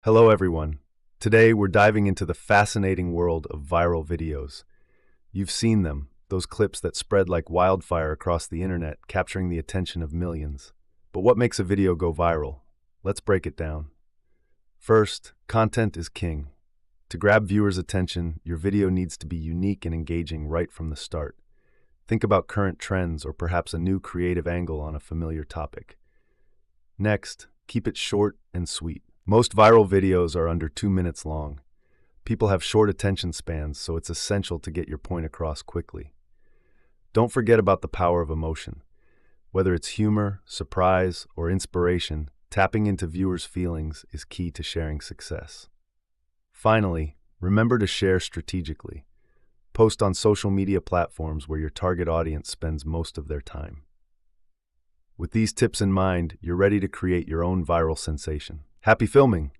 Hello everyone. Today we're diving into the fascinating world of viral videos. You've seen them, those clips that spread like wildfire across the internet, capturing the attention of millions. But what makes a video go viral? Let's break it down. First, content is king. To grab viewers' attention, your video needs to be unique and engaging right from the start. Think about current trends or perhaps a new creative angle on a familiar topic. Next, keep it short and sweet. Most viral videos are under 2 minutes long. People have short attention spans, so it's essential to get your point across quickly. Don't forget about the power of emotion. Whether it's humor, surprise, or inspiration, tapping into viewers' feelings is key to sharing success. Finally, remember to share strategically. Post on social media platforms where your target audience spends most of their time. With these tips in mind, you're ready to create your own viral sensation. Happy filming!